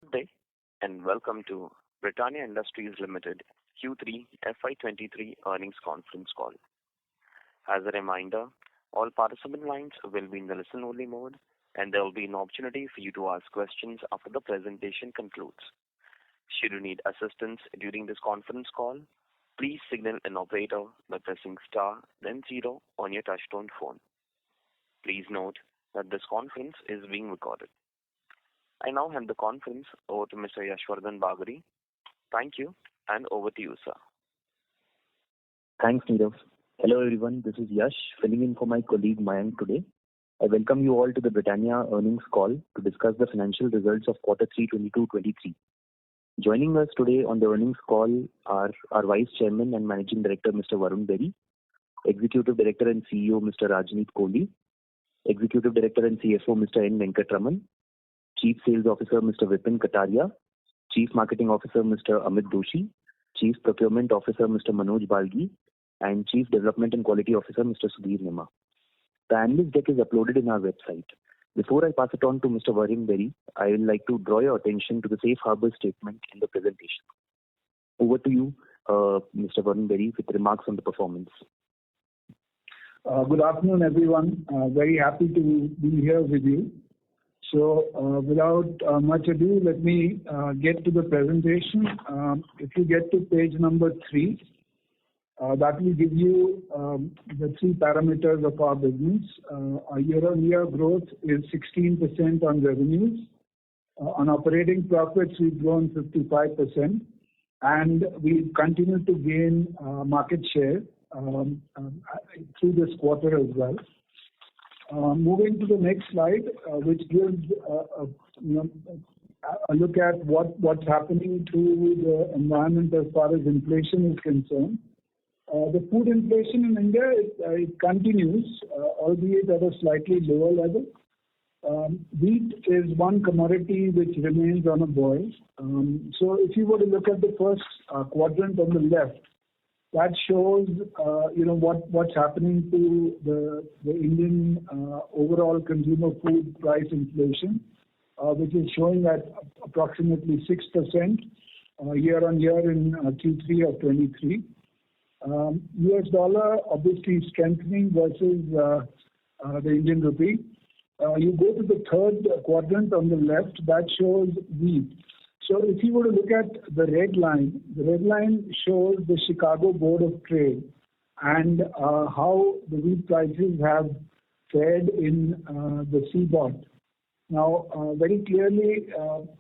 Good day, and welcome to Britannia Industries Limited Q3 FY23 earnings conference call. As a reminder, all participant lines will be in the listen-only mode, and there will be an opportunity for you to ask questions after the presentation concludes. Should you need assistance during this conference call, please signal an operator by pressing star then zero on your touchtone phone. Please note that this conference is being recorded. I now hand the conference over to Mr. Yashwardhan Bagri. Thank you, and over to you, sir. Thanks, Nirav. Hello, everyone. This is Yash, filling in for my colleague Mayank today. I welcome you all to the Britannia earnings call to discuss the financial results of Q3 22-23. Joining us today on the earnings call are our Vice Chairman and Managing Director, Mr. Varun Berry, Executive Director and CEO, Mr. Rajneet Kohli, Executive Director and CFO, Mr. N. Venkatraman, Chief Sales Officer, Mr. Vipin Kataria, Chief Marketing Officer, Mr. Amit Doshi, Chief Procurement Officer, Mr. Manoj Balgi, and Chief Development and Quality Officer, Mr. Sudhir Nima. The analyst deck is uploaded in our website. Before I pass it on to Mr. Varun Berry, I would like to draw your attention to the safe harbor statement in the presentation. Over to you, Mr. Varun Berry, with remarks on the performance. Good afternoon, everyone. Very happy to be here with you. So, without much ado, let me get to the presentation. If you get to page number 3, that will give you the 3 parameters of our business. Our year-on-year growth is 16% on revenues. On operating profits, we've grown 55%, and we've continued to gain market share through this quarter as well. Moving to the next slide, which gives a look at what's happening to the environment as far as inflation is concerned. The food inflation in India it continues, albeit at a slightly lower level. Wheat is one commodity which remains on a boil. So if you were to look at the first quadrant on the left, that shows what's happening to the Indian overall consumer food price inflation, which is showing at approximately 6% year on year in Q3 of 23. US dollar obviously strengthening versus the Indian rupee. You go to the third quadrant on the left, that shows wheat. So if you were to look at the red line shows the Chicago Board of Trade and how the wheat prices have fared in the CBOT. Now, very clearly,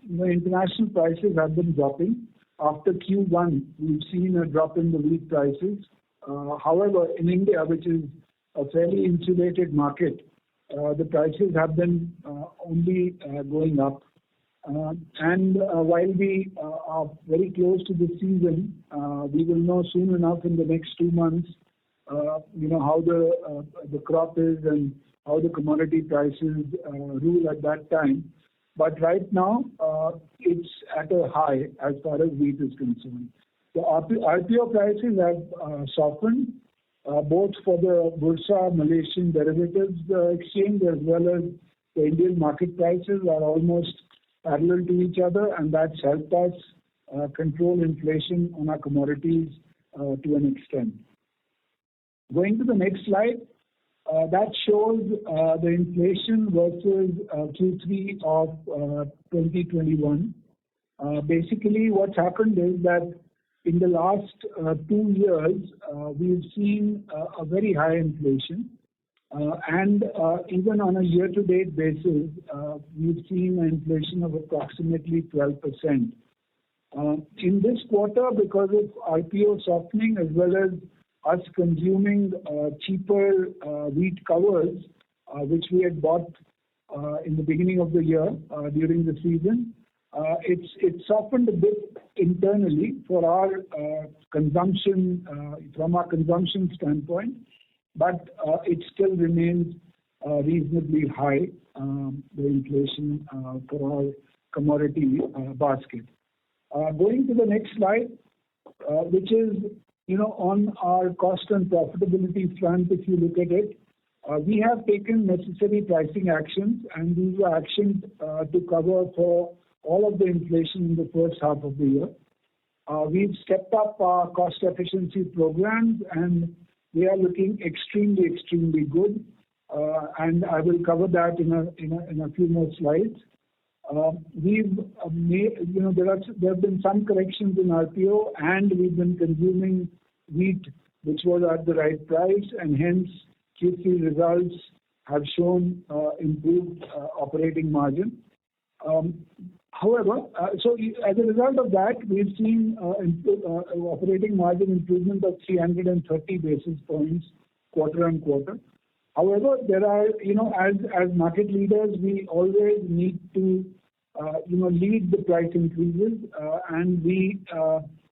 international prices have been dropping. After Q1, we've seen a drop in the wheat prices. However, in India, which is a fairly insulated market, the prices have been only going up. And while we are very close to the season, we will know soon enough in the next 2 months, how the crop is and how the commodity prices rule at that time. But right now, it's at a high as far as wheat is concerned. The RPO prices have softened, both for the Bursa Malaysian Derivatives Exchange as well as the Indian market prices are almost parallel to each other, and that's helped us control inflation on our commodities to an extent. Going to the next slide, that shows the inflation versus Q3 of 2021. Basically, what's happened is that in the last 2 years, we've seen a very high inflation. And even on a year-to-date basis, we've seen an inflation of approximately 12%. In this quarter, because of IPO softening as well as us consuming cheaper wheat covers, which we had bought in the beginning of the year during the season, it's softened a bit internally for our consumption, from our consumption standpoint. But it still remains reasonably high, the inflation for our commodity basket. Going to the next slide, which is, on our cost and profitability front, if you look at it, we have taken necessary pricing actions, and these are actions to cover for all of the inflation in the first half of the year. We've stepped up our cost efficiency programs, and they are looking extremely good. And I will cover that in a few more slides. We've made, there have been some corrections in RPO, and we've been consuming wheat, which was at the right price, and hence Q3 results have shown improved operating margin. However, so as a result of that, we've seen operating margin improvement of 330 basis points quarter on quarter. However, there are, as market leaders, we always need to, lead the price increases, and we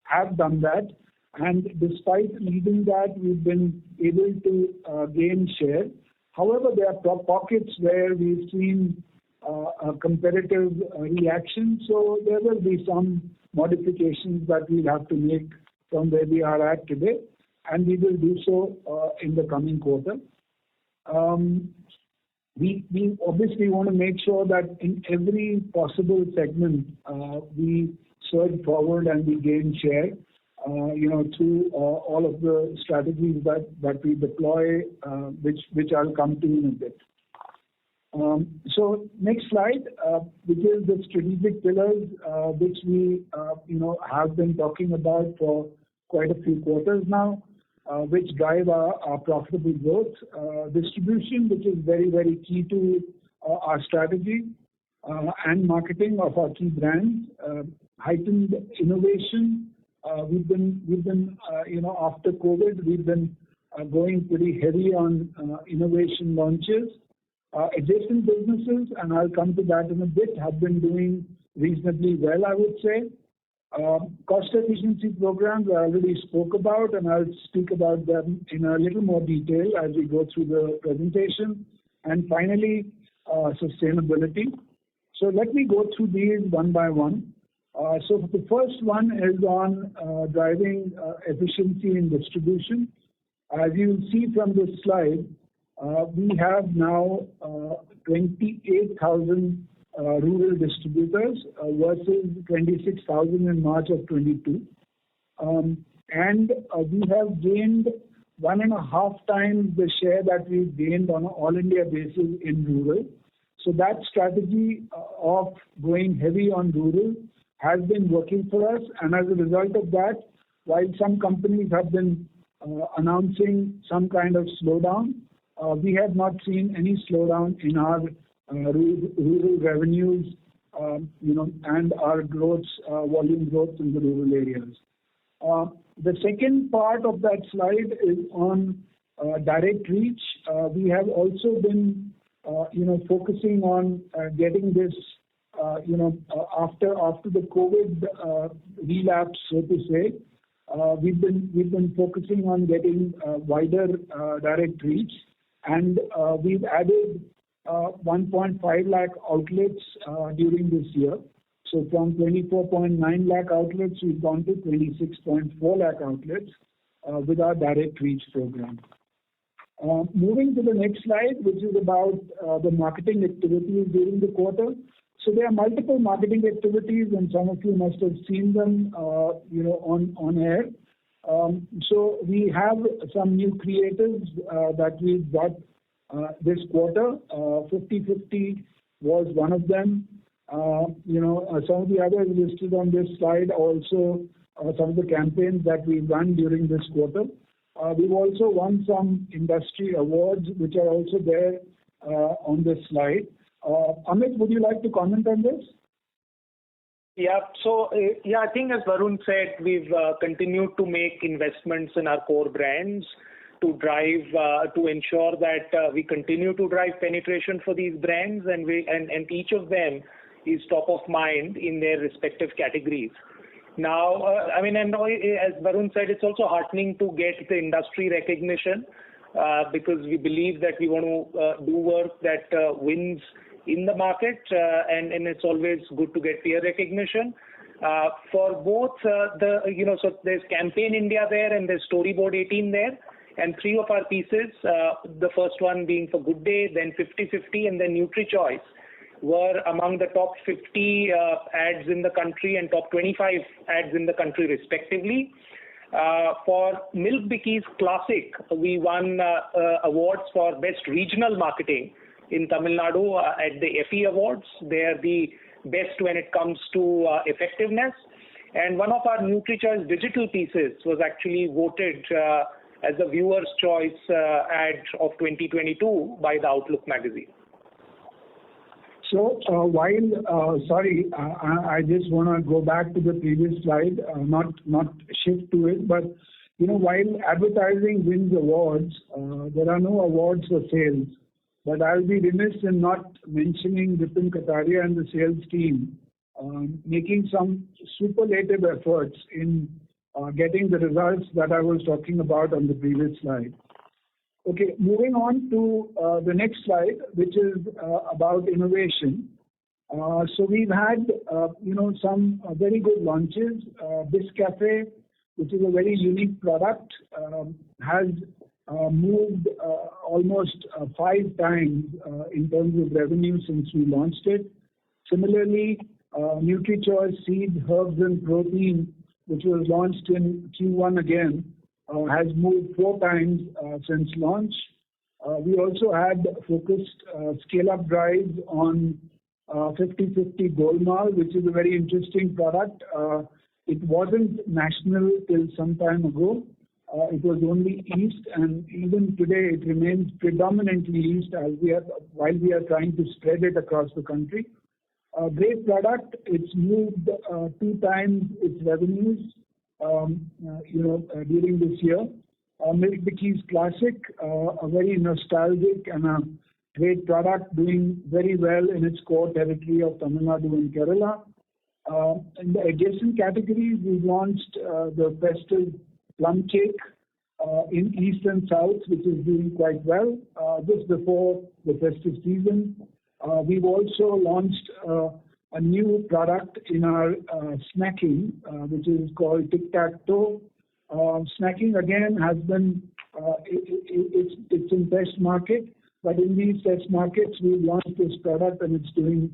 have done that. And despite leading that, we've been able to gain share. However, there are pockets where we've seen a competitive reaction, so there will be some modifications that we'll have to make from where we are at today, and we will do so in the coming quarter. We obviously want to make sure that in every possible segment we surge forward and we gain share, through all of the strategies that we deploy, which I'll come to in a bit. So next slide, which is the strategic pillars, which we have been talking about for quite a few quarters now, which drive our profitable growth. Distribution, which is very key to our strategy, and marketing of our key brands. Heightened innovation. We've been after COVID, we've been going pretty heavy on innovation launches. Adjacent businesses, and I'll come to that in a bit, have been doing reasonably well, I would say. Cost efficiency programs I already spoke about, and I'll speak about them in a little more detail as we go through the presentation. And finally, sustainability. So let me go through these one by one. So the first one is on driving efficiency in distribution. As you see from this slide, we have now 28,000 rural distributors versus 26,000 in March of 22. And we have gained 1.5 times the share that we've gained on an all India basis in rural. So that strategy of going heavy on rural has been working for us, and as a result of that, while some companies have been announcing some kind of slowdown, we have not seen any slowdown in our rural revenues, and our growth, volume growth in the rural areas. The second part of that slide is on direct reach. We have also been, focusing on getting this, after the COVID relapse, so to say. We've been focusing on getting wider direct reach, and we've added 1.5 lakh outlets during this year. So from 24.9 lakh outlets, we've gone to 26.4 lakh outlets with our direct reach program. Moving to the next slide, which is about the marketing activities during the quarter. So there are multiple marketing activities, and some of you must have seen them, on air. So we have some new creatives that we've got this quarter. 50/50 was one of them. Some of the others listed on this slide also, some of the campaigns that we've run during this quarter. We've also won some industry awards, which are also there on this slide. Amit, would you like to comment on this? Yeah. So, I think as Varun said, we've continued to make investments in our core brands to drive, to ensure that we continue to drive penetration for these brands, and each of them is top of mind in their respective categories. Now, and as Varun said, it's also heartening to get the industry recognition, because we believe that we want to do work that wins in the market, and it's always good to get peer recognition. For both so there's Campaign India there and there's Storyboard 18 there, and 3 of our pieces, the first one being for Good Day, then 50/50, and then NutriChoice, were among the top 50 ads in the country and top 25 ads in the country respectively. For Milk Bikis Classic, we won awards for Best Regional Marketing in Tamil Nadu at the FE Awards. They are the best when it comes to effectiveness. And one of our NutriChoice digital pieces was actually voted as the viewer's choice ad of 2022 by the Outlook magazine. So I just want to go back to the previous slide, not shift to it, but while advertising wins awards, there are no awards for sales. But I'll be remiss in not mentioning Vipin Kataria and the sales team making some superlative efforts in getting the results that I was talking about on the previous slide. Okay, moving on to the next slide, which is about innovation. So we've had, some very good launches. Biscafe, which is a very unique product, has moved almost 5 times in terms of revenue since we launched it. Similarly, NutriChoice Seed, Herbs and Protein, which was launched in Q1 again, has moved 4 times since launch. We also had focused scale-up drives on 50/50 Golmaal, which is a very interesting product. It wasn't national till some time ago. It was only East, and even today it remains predominantly East while we are trying to spread it across the country. Great product. It's moved 2 times its revenues, during this year. Milk Bikis Classic, a very nostalgic and a great product, doing very well in its core territory of Tamil Nadu and Kerala. In the adjacent categories, we've launched the festive plum cake in East and South, which is doing quite well just before the festive season. We've also launched a new product in our snacking, which is called Tic Tac Toe. Snacking again has been it's in test market, but in these test markets we've launched this product and it's doing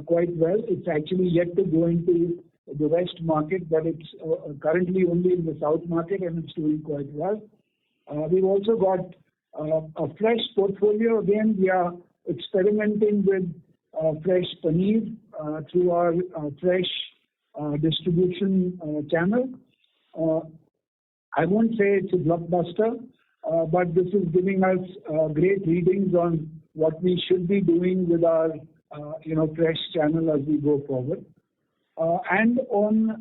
quite well. It's actually yet to go into the West market, but it's currently only in the South market and it's doing quite well. We've also got a fresh portfolio. Again, we are experimenting with fresh paneer through our fresh distribution channel. I won't say it's a blockbuster, but this is giving us great readings on what we should be doing with our fresh channel as we go forward. And on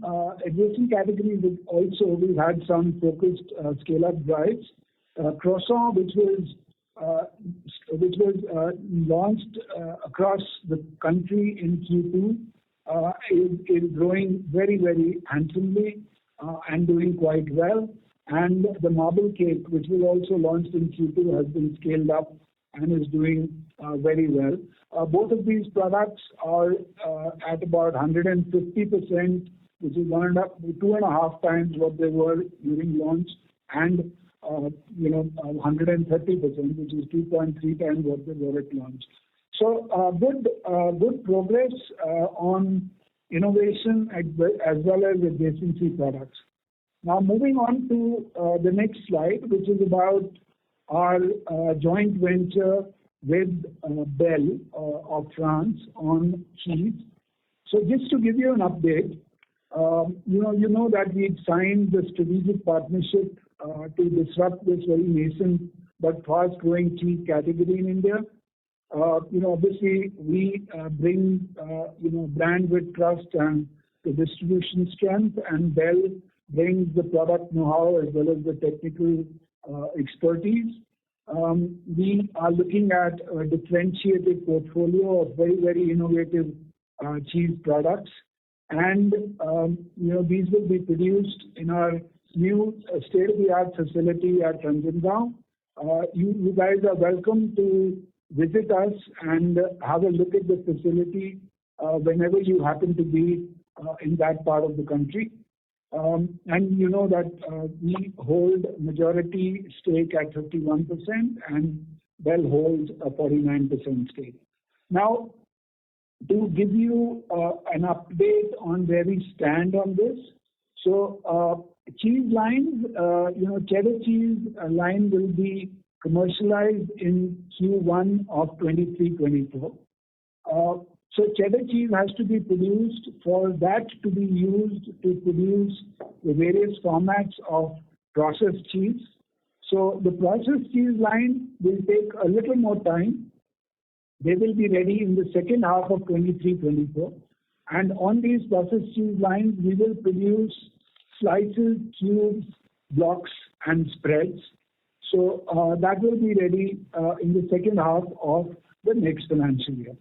adjacent categories also, we've had some focused scale-up drives. Croissant, which was launched across the country in Q2, is growing very, very handsomely and doing quite well. And the marble cake, which was also launched in Q2, has been scaled up and is doing very well. Both of these products are at about 150%, which is 2.5 times what they were during launch, and 130%, which is 2.3 times what they were at launch. So good progress on innovation as well as adjacency products. Now moving on to the next slide, which is about our joint venture with Bell of France on cheese. So just to give you an update, you know that we've signed the strategic partnership to disrupt this very nascent but fast-growing cheese category in India. Obviously we bring brand with trust and the distribution strength, and Bell brings the product know-how as well as the technical expertise. We are looking at a differentiated portfolio of very, very innovative cheese products, and these will be produced in our new state-of-the-art facility at Ranjangaon. You guys are welcome to visit us and have a look at the facility whenever you happen to be in that part of the country. And you know that we hold majority stake at 51% and Bell holds a 49% stake. Now, to give you an update on where we stand on this. So, cheese lines, cheddar cheese line will be commercialized in Q1 of 23-24. So cheddar cheese has to be produced for that to be used to produce the various formats of processed cheese. So the processed cheese line will take a little more time. They will be ready in the second half of 23-24. And on these processed cheese lines, we will produce slices, cubes, blocks, and spreads. So that will be ready in the second half of the next financial year.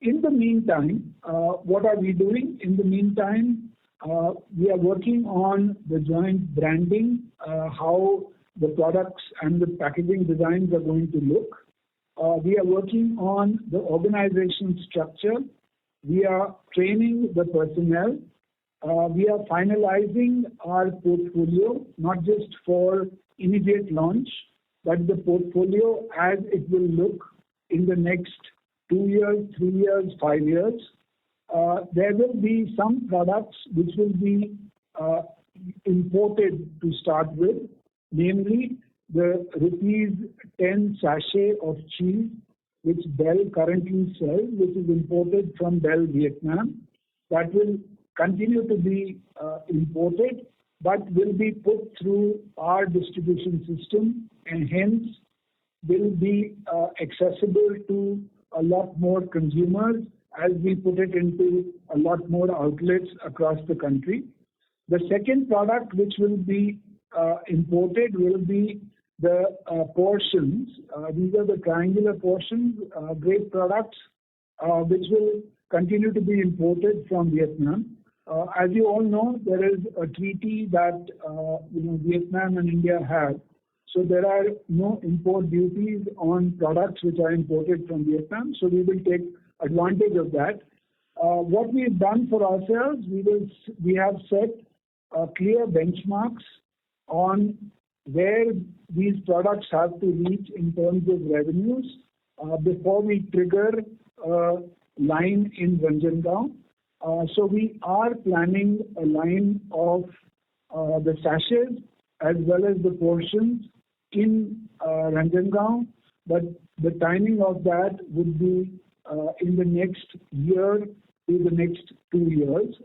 In the meantime, what are we doing? In the meantime, we are working on the joint branding, how the products and the packaging designs are going to look. We are working on the organization structure. We are training the personnel. We are finalizing our portfolio, not just for immediate launch, but the portfolio as it will look in the next 2 years, 3 years, 5 years. There will be some products which will be imported to start with, namely the rupees 10 sachet of cheese which Bell currently sells, which is imported from Bell, Vietnam. That will continue to be imported, but will be put through our distribution system and hence will be accessible to a lot more consumers as we put it into a lot more outlets across the country. The second product which will be imported will be the portions. These are the triangular portions, great products, which will continue to be imported from Vietnam. As you all know, there is a treaty that Vietnam and India have. So there are no import duties on products which are imported from Vietnam. So we will take advantage of that. What we have done for ourselves, we have set clear benchmarks on where these products have to reach in terms of revenues before we trigger a line in Ranjangaon. So we are planning a line of the sachets as well as the portions in Ranjangaon, but the timing of that would be in the next year to the next 2 years,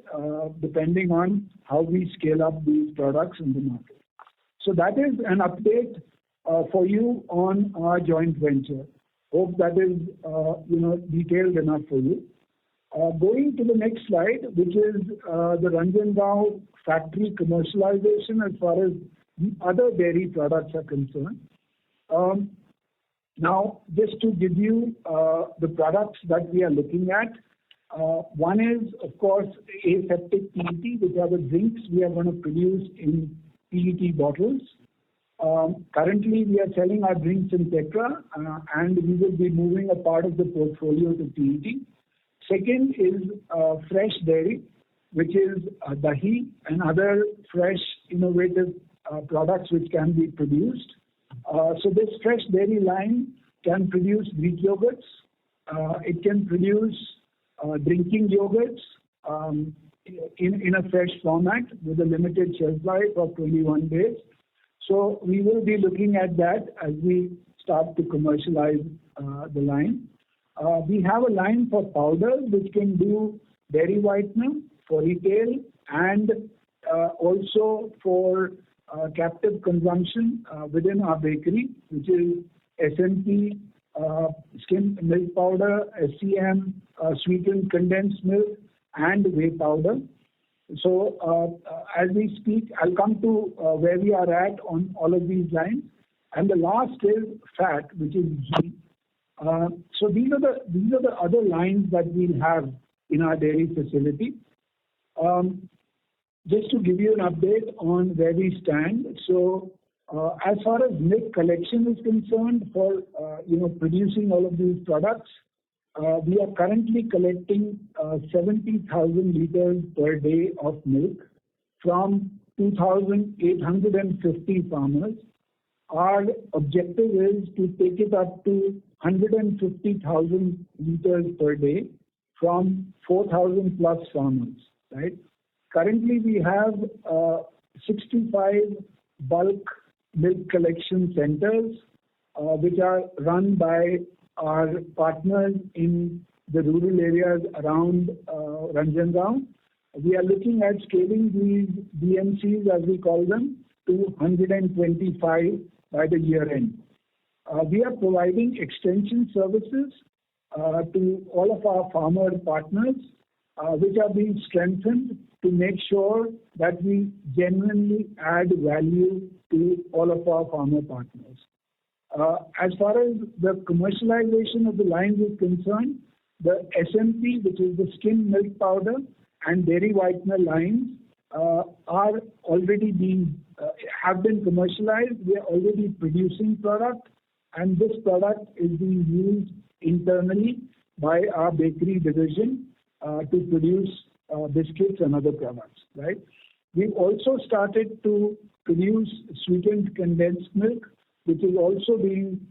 depending on how we scale up these products in the market. So that is an update for you on our joint venture. Hope that is detailed enough for you. Going to the next slide, which is the Ranjangaon factory commercialization as far as the other dairy products are concerned. Now, just to give you the products that we are looking at, one is, of course, aseptic PET, which are the drinks we are going to produce in PET bottles. Currently, we are selling our drinks in Tetra, and we will be moving a part of the portfolio to PET. Second is fresh dairy, which is dahi and other fresh, innovative products which can be produced. So this fresh dairy line can produce Greek yogurts. It can produce drinking yogurts in a fresh format with a limited shelf life of 21 days. So we will be looking at that as we start to commercialize the line. We have a line for powders which can do dairy whitener for retail and also for captive consumption within our bakery, which is SMP, skim milk powder, SCM, sweetened condensed milk, and whey powder. So as we speak, I'll come to where we are at on all of these lines. And the last is fat, which is ghee. So these are the other lines that we'll have in our dairy facility. Just to give you an update on where we stand. So as far as milk collection is concerned, for producing all of these products, we are currently collecting 70,000 liters per day of milk from 2,850 farmers. Our objective is to take it up to 150,000 liters per day from 4,000 plus farmers, right? Currently, we have 65 bulk milk collection centers, which are run by our partners in the rural areas around Ranjangaon. We are looking at scaling these BMCs, as we call them, to 125 by the year end. We are providing extension services to all of our farmer partners, which are being strengthened to make sure that we genuinely add value to all of our farmer partners. As far as the commercialization of the lines is concerned, the SMP, which is the skim milk powder, and dairy whitener lines are already have been commercialized. We are already producing product, and this product is being used internally by our bakery division to produce biscuits and other products, right? We've also started to produce sweetened condensed milk, which is also being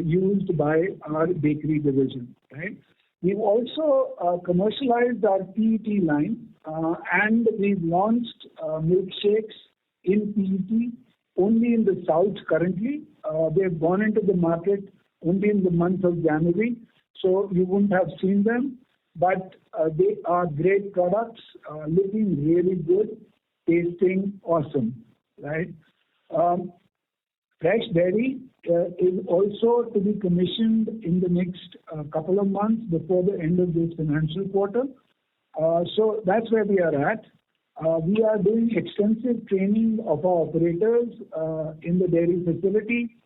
used by our bakery division, right? We've also commercialized our PET line, and we've launched milkshakes in PET only in the south currently. They've gone into the market only in the month of January, so you wouldn't have seen them, but they are great products, looking really good, tasting awesome, right? Fresh dairy is also to be commissioned in the next couple of months before the end of this financial quarter. So that's where we are at. We are doing extensive training of our operators in the dairy facility.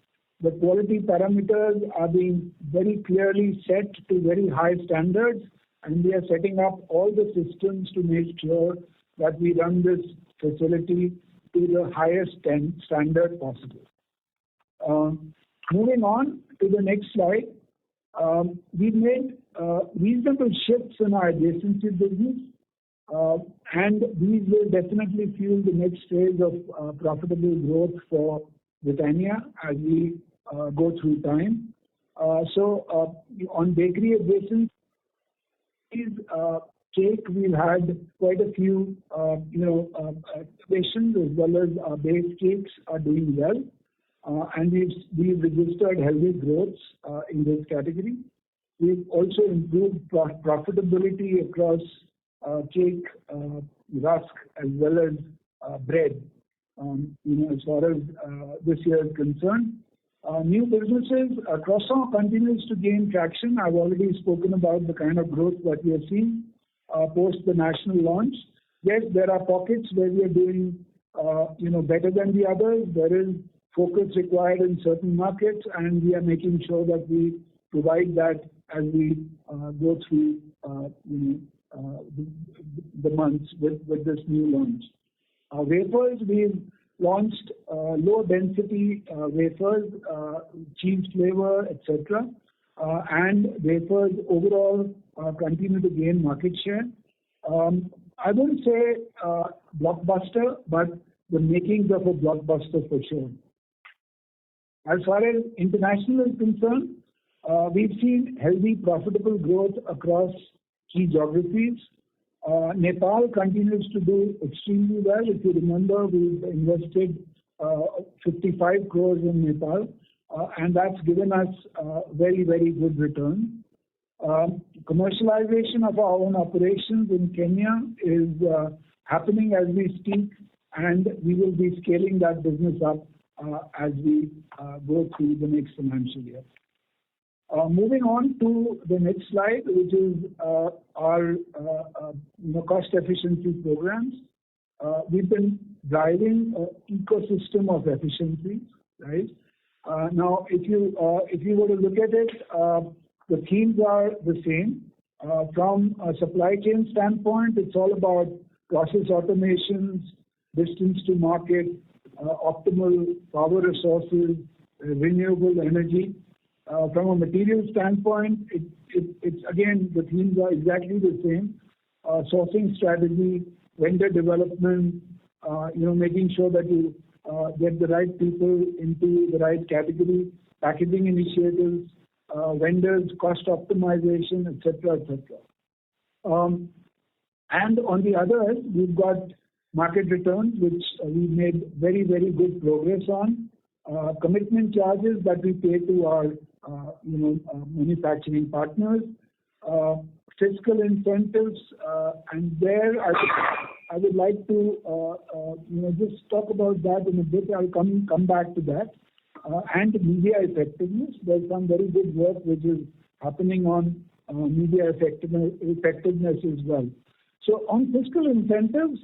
The quality parameters are being very clearly set to very high standards, and we are setting up all the systems to make sure that we run this facility to the highest standard possible. Moving on to the next slide, we've made reasonable shifts in our adjacency business, and these will definitely fuel the next phase of profitable growth for Britannia as we go through time. So on bakery adjacencies, cake, we've had quite a few innovations, as well as base cakes are doing well. And we've registered healthy growths in this category. We've also improved profitability across cake, rusk, as well as bread, as far as this year is concerned. New businesses, croissant continues to gain traction. I've already spoken about the kind of growth that we are seeing post the national launch. Yes, there are pockets where we are doing better than the others. There is focus required in certain markets, and we are making sure that we provide that as we go through the months with this new launch. Wafers, we've launched low density wafers, cheese flavor, etc. And wafers overall continue to gain market share. I wouldn't say blockbuster, but the makings of a blockbuster for sure. As far as international is concerned, we've seen healthy, profitable growth across key geographies. Nepal continues to do extremely well. If you remember, we've invested 55 crores in Nepal, and that's given us very, very good return. Commercialization of our own operations in Kenya is happening as we speak, and we will be scaling that business up as we go through the next financial year. Moving on to the next slide, which is our cost efficiency programs. We've been driving an ecosystem of efficiency, right? Now, if you were to look at it, the themes are the same. From a supply chain standpoint, it's all about process automations, distance to market, optimal power resources, renewable energy. From a material standpoint, it's again, the themes are exactly the same. Sourcing strategy, vendor development, making sure that you get the right people into the right category, packaging initiatives, vendors, cost optimization, etc., etc. And on the other, we've got market returns, which we made very, very good progress on. Commitment charges that we pay to our, manufacturing partners, fiscal incentives, and there I would like to, just talk about that in a bit. I'll come back to that. And media effectiveness. There's some very good work which is happening on media effectiveness as well. So on fiscal incentives,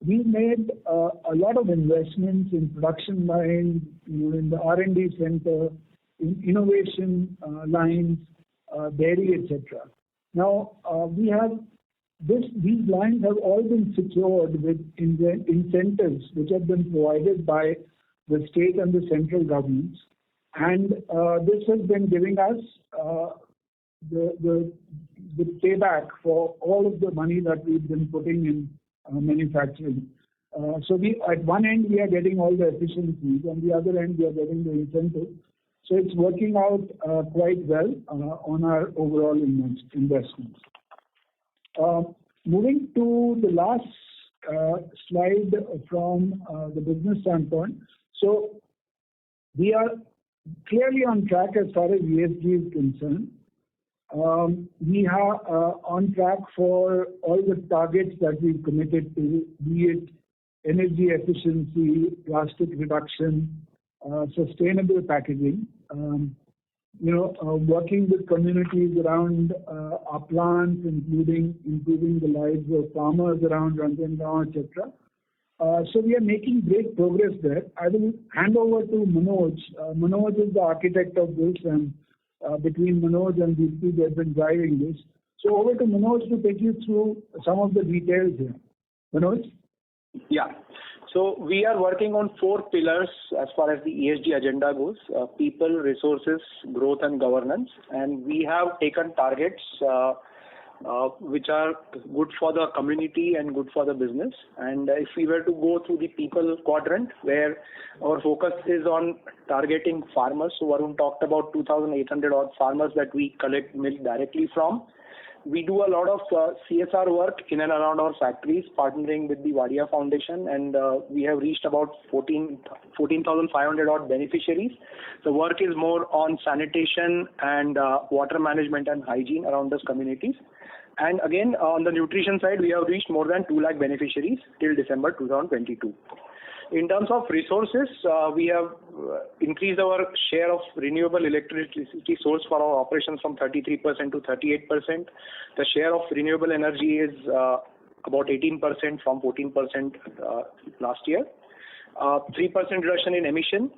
we made a lot of investments in production lines, in the R&D center, in innovation lines, dairy, etc. Now, we have these lines have all been secured with incentives which have been provided by the state and the central governments, and this has been giving us the payback for all of the money that we've been putting in manufacturing. So at one end we are getting all the efficiencies, on the other end we are getting the incentive. So it's working out quite well on our overall investments. Moving to the last slide from the business standpoint. So we are clearly on track as far as ESG is concerned. We are on track for all the targets that we've committed to, be it energy efficiency, plastic reduction, sustainable packaging. Working with communities around our plants, including improving the lives of farmers around Ranjangaon, etc. So we are making great progress there. I will hand over to Manoj. Manoj is the architect of this, and between Manoj and Deepti, they've been driving this. So over to Manoj to take you through some of the details here. Manoj? Yeah. So we are working on 4 pillars as far as the ESG agenda goes: people, resources, growth, and governance. And we have taken targets which are good for the community and good for the business. And if we were to go through the people quadrant, where our focus is on targeting farmers, so Varun talked about 2,800 odd farmers that we collect milk directly from. We do a lot of CSR work in and around our factories, partnering with the Wadia Foundation, and we have reached about 14,500 odd beneficiaries. The work is more on sanitation and water management and hygiene around those communities. And again, on the nutrition side, we have reached more than 2 lakh beneficiaries till December 2022. In terms of resources, we have increased our share of renewable electricity source for our operations from 33% to 38%. The share of renewable energy is about 18% from 14% last year. 3% reduction in emission,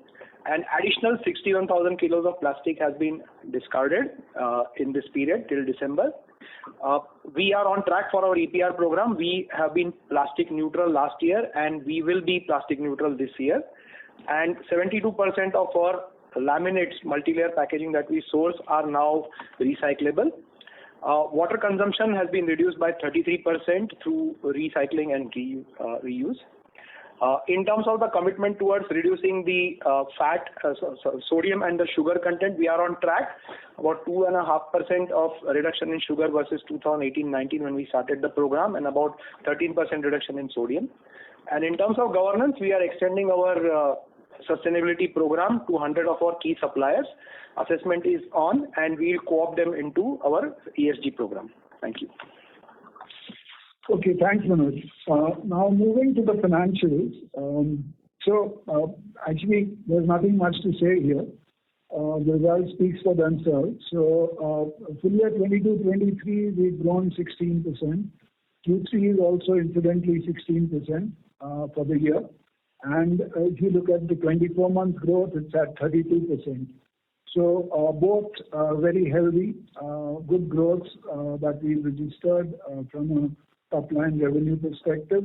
and additional 61,000 kilos of plastic has been discarded in this period till December. We are on track for our EPR program. We have been plastic neutral last year, and we will be plastic neutral this year. And 72% of our laminates, multi-layer packaging that we source are now recyclable. Water consumption has been reduced by 33% through recycling and reuse. In terms of the commitment towards reducing the fat, sodium and the sugar content, we are on track. About 2.5% of reduction in sugar versus 2018-19 when we started the program, and about 13% reduction in sodium. And in terms of governance, we are extending our sustainability program to 100 of our key suppliers. Assessment is on, and we'll co-opt them into our ESG program. Thank you. Okay, thanks, Manoj. Now moving to the financials. Actually, there's nothing much to say here. The results speaks for themselves. So, full year 22-23, we've grown 16%. Q3 is also incidentally 16% for the year. And if you look at the 24-month growth, it's at 32%. So both very healthy, good growths that we registered from a top-line revenue perspective.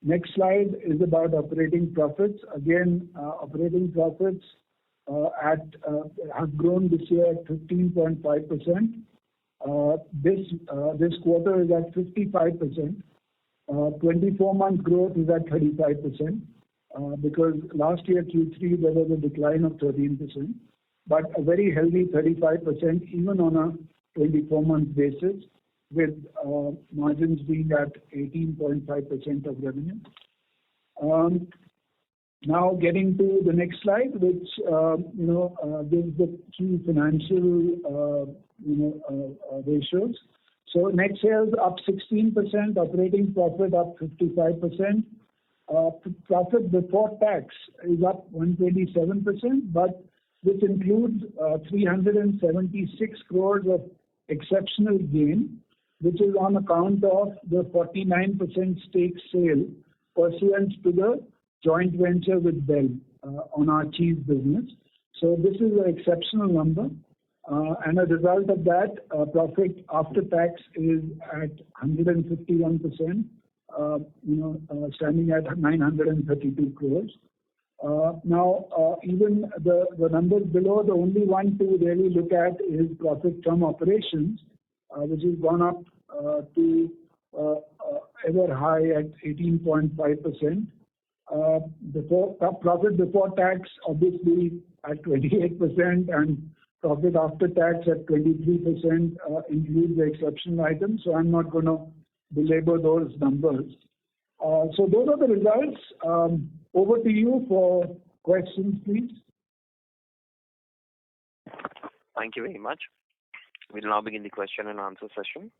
Next slide is about operating profits. Again, operating profits have grown this year at 15.5%. This quarter is at 55%. 24-month growth is at 35%. Because last year Q3 there was a decline of 13%, but a very healthy 35% even on a 24-month basis. with margins being at 18.5% of revenue. Now getting to the next slide, which gives the key financial ratios. So net sales up 16%, operating profit up 55%. Profit before tax is up 127%, but this includes 376 crores of exceptional gain, which is on account of the 49% stake sale pursuant to the joint venture with Bell on our cheese business. So this is an exceptional number. And as a result of that, profit after tax is at 151%, standing at 932 crores. Now, even the numbers below, the only one to really look at is profit from operations, which has gone up to ever high at 18.5%. Profit before tax, obviously, at 28%, and profit after tax at 23% includes the exceptional items. So I'm not going to belabor those numbers. So those are the results. Over to you for questions, please. Thank you very much. We'll now begin the question and answer session.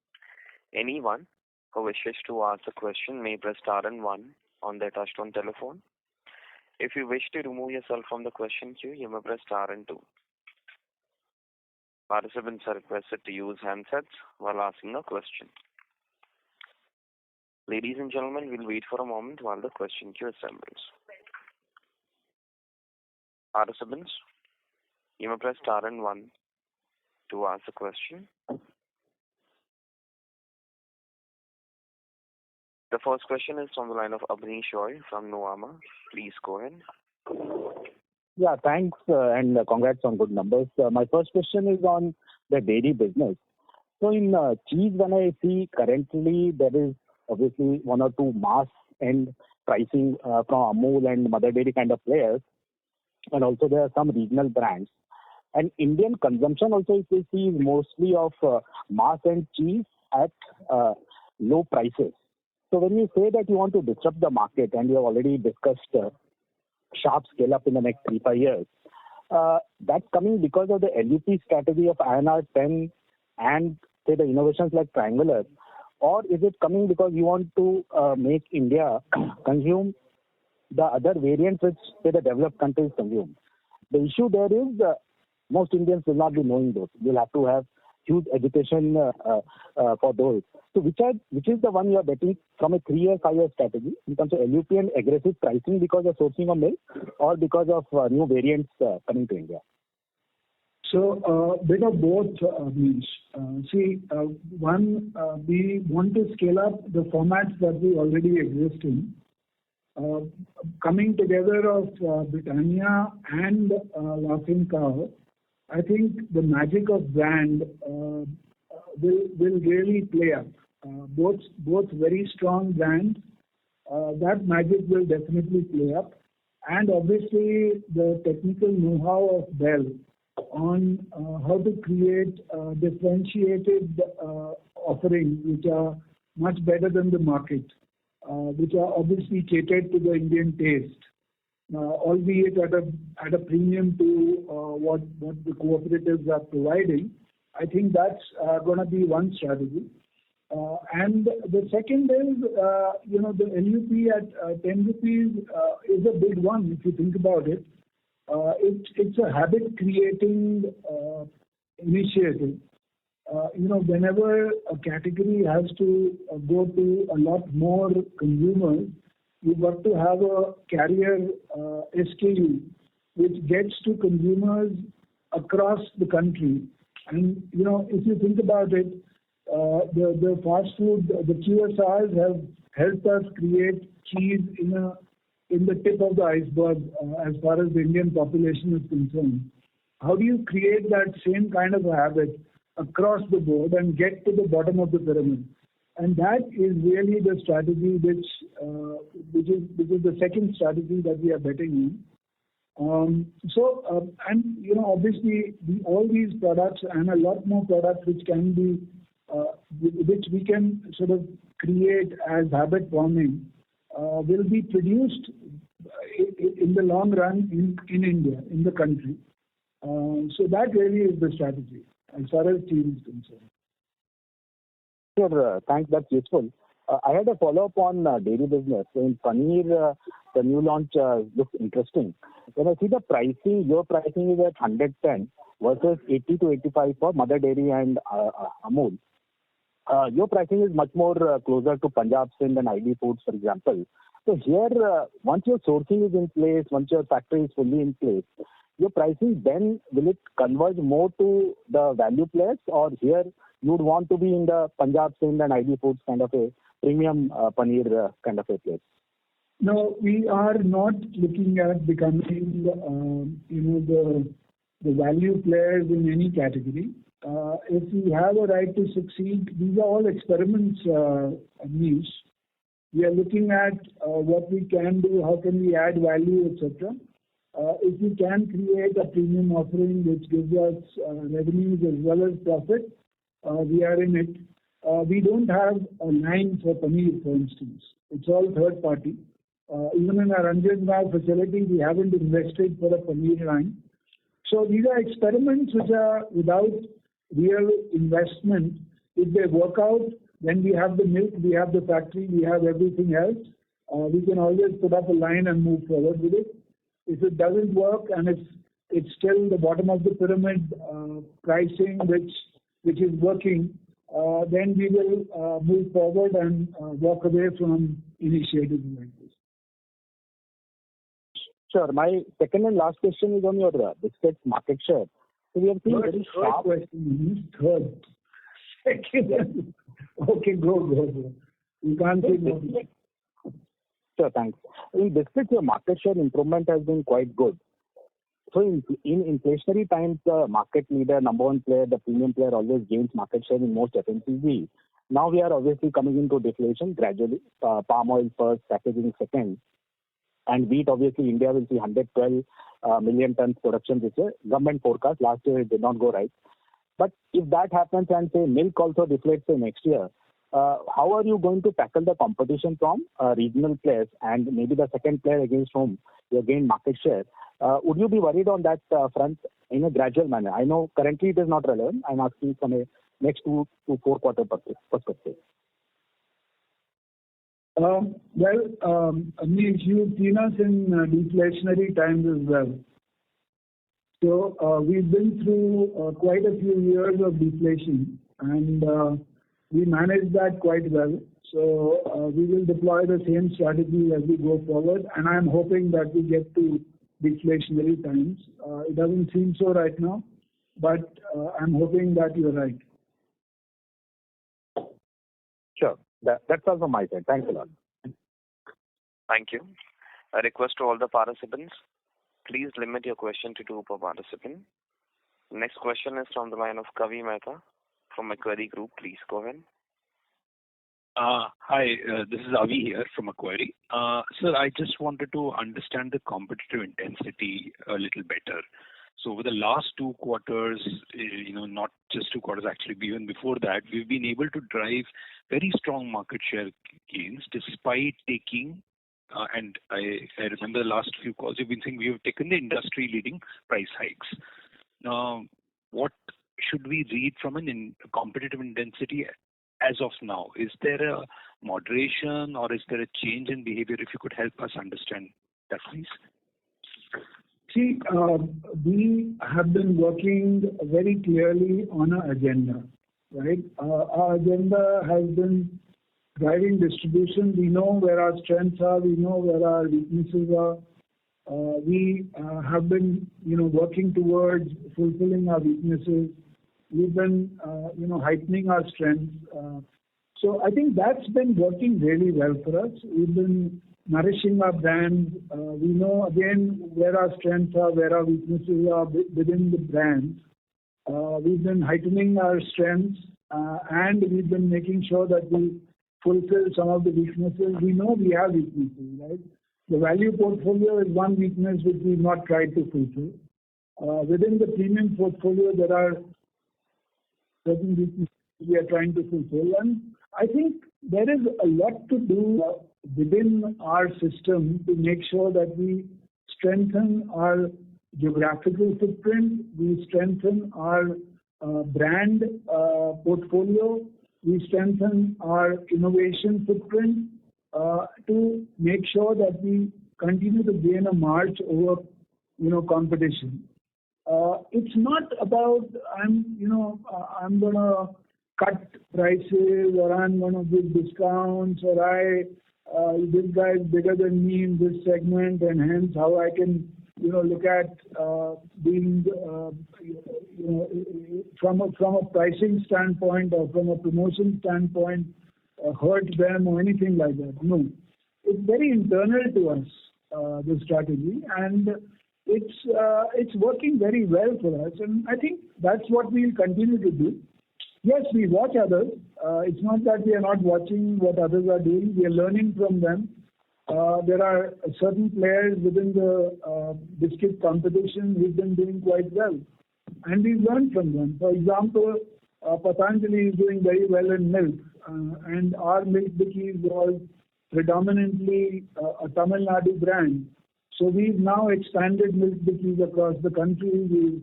Anyone who wishes to ask a question may press star and one on their touchtone telephone. If you wish to remove yourself from the question queue, you may press star and two. Participants are requested to use handsets while asking a question. Ladies and gentlemen, we'll wait for a moment while the question queue assembles. Participants, you may press star and one to ask a question. The first question is from the line of Abneesh Roy from Nuvama. Please go ahead. Yeah, thanks and congrats on good numbers. My first question is on the dairy business. So in cheese, when I see currently there is obviously one or two mass and pricing from Amul and Mother Dairy kind of players, and also there are some regional brands. And Indian consumption also, if we see, mostly of mass and cheese at low prices. So when you say that you want to disrupt the market, and you have already discussed sharp scale up in the next 3-5 years, that's coming because of the LUP strategy of INR 10 and say the innovations like Triangular, or is it coming because you want to make India consume the other variants which say the developed countries consume? The issue there is most Indians will not be knowing those. You'll have to have huge education for those. So which is the one you are betting from a 3-year, 5-year strategy in terms of LUP and aggressive pricing because of sourcing of milk, or because of new variants coming to India? So bit of both, Abneesh. One, we want to scale up the formats that we already exist in. Coming together of Britannia and Laughing Cow, I think the magic of brand will really play up. Both very strong brands, that magic will definitely play up. And obviously the technical know-how of Bell on how to create differentiated offerings which are much better than the market, which are obviously catered to the Indian taste, albeit at a premium to what the cooperatives are providing. I think that's going to be one strategy. And the second is, the LUP at 10 rupees is a big one if you think about it. It's a habit-creating initiative. Whenever a category has to go to a lot more consumers, you've got to have a carrier SKU which gets to consumers across the country. And if you think about it, the fast food, the QSRs have helped us create cheese in the tip of the iceberg as far as the Indian population is concerned. How do you create that same kind of a habit across the board and get to the bottom of the pyramid? And that is really the strategy which is the second strategy that we are betting in. Obviously all these products and a lot more products which can be which we can sort of create as habit forming, will be produced in the long run in India, in the country. So that really is the strategy as far as cheese is concerned. Sure, thanks. That's useful. I had a follow-up on dairy business. In paneer, the new launch looks interesting. When I see the pricing, your pricing is at 110 versus 80 to 85 for Mother Dairy and Amul. Your pricing is much more closer to Punjab, Sindh and ID Foods, for example. So here, once your sourcing is in place, once your factory is fully in place, your pricing then will it converge more to the value players, or here you would want to be in the Punjab, Sindh and ID Foods kind of a premium paneer kind of a place? No, we are not looking at becoming, the value players in any category. If we have a right to succeed, these are all experiments, niche. We are looking at what we can do, how can we add value, etc. If we can create a premium offering which gives us revenues as well as profit, we are in it. We don't have a line for paneer, for instance. It's all third party. Even in our Ranjangaon facility, we haven't invested for a paneer line. So these are experiments which are without real investment. If they work out, then we have the milk, we have the factory, we have everything else. We can always put up a line and move forward with it. If it doesn't work and it's still the bottom of the pyramid pricing which is working, then we will move forward and walk away from initiatives like this. Sure. My second and last question is on your biscuits market share. So we have seen very sharp. Third. Second. Okay, go. You can't say no. Sure, thanks. In biscuits, your market share improvement has been quite good. So in inflationary times, the market leader, number one player, the premium player always gains market share in most FMCG. Now we are obviously coming into deflation gradually. Palm oil first, packaging second. And wheat, obviously, India will see 112 million tons production this year. Government forecast, last year it did not go right. But if that happens and say milk also deflates next year, how are you going to tackle the competition from regional players and maybe the second player against whom you gain market share? Would you be worried on that front in a gradual manner? I know currently it is not relevant. I'm asking from a next 2 to 4 quarter perspective. Amish, you've seen us in deflationary times as well. So we've been through quite a few years of deflation, and we managed that quite well. So we will deploy the same strategy as we go forward, and I'm hoping that we get to deflationary times. It doesn't seem so right now, but I'm hoping that you're right. Sure. That's all from my side. Thanks a lot. Thank you. A request to all the participants. Please limit your question to 2 per participant. Next question is from the line of Kavi Mehta from Macquarie Group. Please go ahead. Hi, this is Avi here from Macquarie. Sir, I just wanted to understand the competitive intensity a little better. So over the last 2 quarters, not just 2 quarters, actually, even before that, we've been able to drive very strong market share gains despite taking, and I remember the last few calls you've been saying we have taken the industry-leading price hikes. Now, what should we read from a competitive intensity as of now? Is there a moderation or is there a change in behavior? If you could help us understand that, please. See, we have been working very clearly on an agenda, right? Our agenda has been driving distribution. We know where our strengths are. We know where our weaknesses are. We have been, working towards fulfilling our weaknesses. We've been, heightening our strengths. So I think that's been working really well for us. We've been nourishing our brands. We know, again, where our strengths are, where our weaknesses are within the brands. We've been heightening our strengths, and we've been making sure that we fulfill some of the weaknesses. We know we have weaknesses, right? The value portfolio is one weakness which we've not tried to fulfill. Within the premium portfolio, there are certain weaknesses we are trying to fulfill. And I think there is a lot to do within our system to make sure that we strengthen our geographical footprint, we strengthen our brand portfolio, we strengthen our innovation footprint to make sure that we continue to gain a march over, competition. It's not about I'm gonna cut prices or I'm gonna give discounts or this guy is bigger than me in this segment and hence how I can look at being from a pricing standpoint or from a promotion standpoint hurt them or anything like that. No, it's very internal to us, the strategy, and it's working very well for us, and I think that's what we'll continue to do. Yes, we watch others. It's not that we are not watching what others are doing. We are learning from them. There are certain players within the biscuit competition who've been doing quite well, and we've learned from them. For example, Patanjali is doing very well in milk, and our milk bikis was predominantly a Tamil Nadu brand. So we've now expanded milk bikis across the country. We've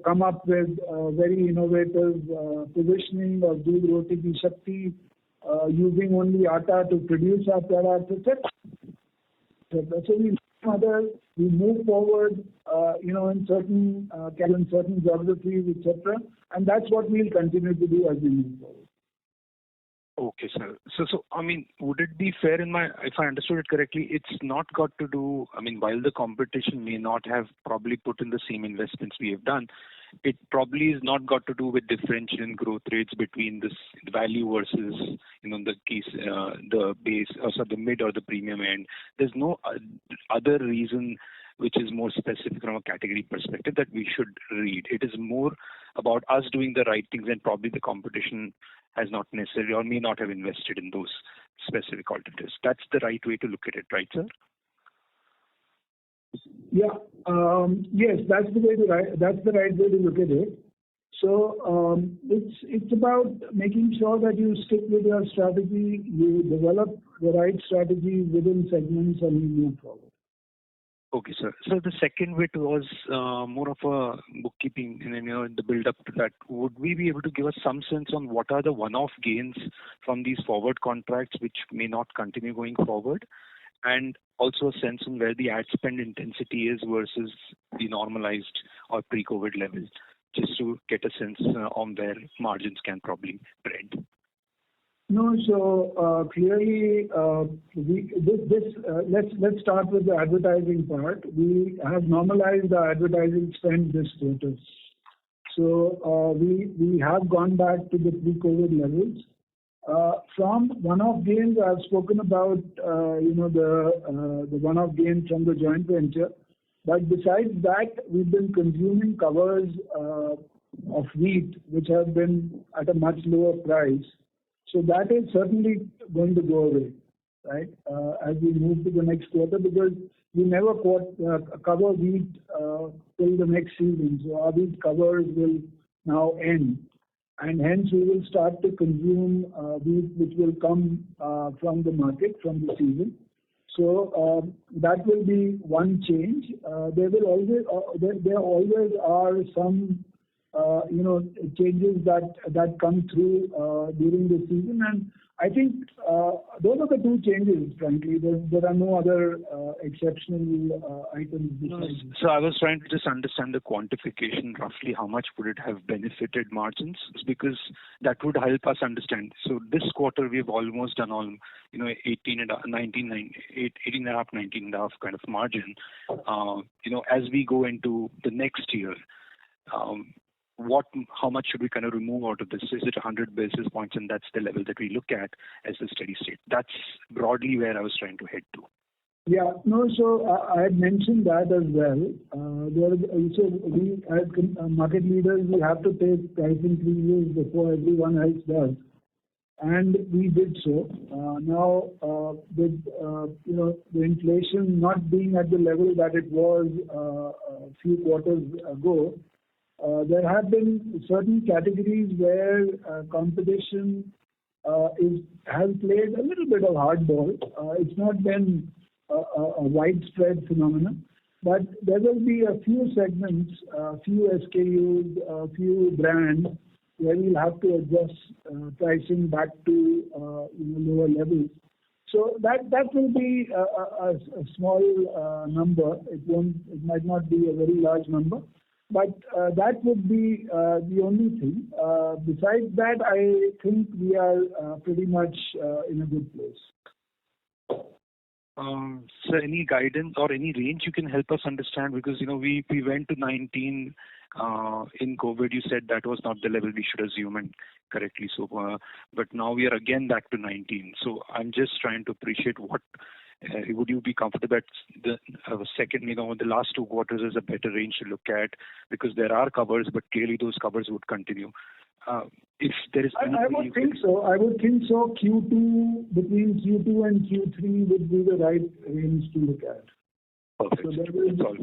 come up with very innovative positioning of Doodh Roti Ki Shakti, using only atta to produce our products, etc. So we move forward, in certain geographies, etc. And that's what we'll continue to do as we move forward. Okay, sir. So I mean, would it be fair if I understood it correctly, it's not got to do, while the competition may not have probably put in the same investments we have done, it probably is not got to do with differential in growth rates between this value versus, the case, the base, the mid or the premium end. There's no other reason which is more specific from a category perspective that we should read. It is more about us doing the right things, and probably the competition has not necessarily or may not have invested in those specific alternatives. That's the right way to look at it, right, sir? Yeah. Yes, that's the right way to look at it. So it's about making sure that you stick with your strategy, you develop the right strategy within segments, and you move forward. Okay, sir. So the second bit was more of a bookkeeping, and in the build-up to that, would we be able to give us some sense on what are the one-off gains from these forward contracts which may not continue going forward, and also a sense on where the ad spend intensity is versus the normalized or pre-COVID levels, just to get a sense on where margins can probably trend? No, so clearly, let's start with the advertising part. We have normalized the advertising spend this quarter. So we have gone back to the pre-COVID levels. From one-off gains, I've spoken about, the one-off gain from the joint venture. But besides that, we've been consuming covers of wheat, which have been at a much lower price. So that is certainly going to go away, right, as we move to the next quarter, because we never cover wheat till the next season. So our wheat covers will now end. And hence we will start to consume wheat which will come from the market, from the season. So that will be one change. There always are some changes that come through during the season, and I think those are the two changes. Frankly, there are no other exceptional items. So I was trying to just understand the quantification, roughly how much would it have benefited margins, because that would help us understand. So this quarter we have almost done all 18.5, 19.5 kind of margin. As we go into the next year, how much should we kind of remove out of this? Is it 100 basis points, and that's the level that we look at as the steady state? That's broadly where I was trying to head to. Yeah, no, so I had mentioned that as well. We as market leaders, we have to take price increases before everyone else does. And we did so. Now, with the inflation not being at the level that it was a few quarters ago, There have been certain categories where competition has played a little bit of hardball. It's not been a widespread phenomenon, but there will be a few segments, a few SKUs, a few brands where we'll have to adjust pricing back to lower levels. So that will be a small number. It might not be a very large number, but that would be the only thing. Besides that, I think we are pretty much in a good place. So any guidance or any range you can help us understand? Because we went to 19 in COVID. You said that was not the level we should assume, and correctly so. But now we are again back to 19. So I'm just trying to appreciate what would you be comfortable at the second, the last 2 quarters is a better range to look at, because there are covers, but clearly those covers would continue. If there is, I would think so. I would think so. Q2, between Q2 and Q3 would be the right range to look at. Perfect. So That's all.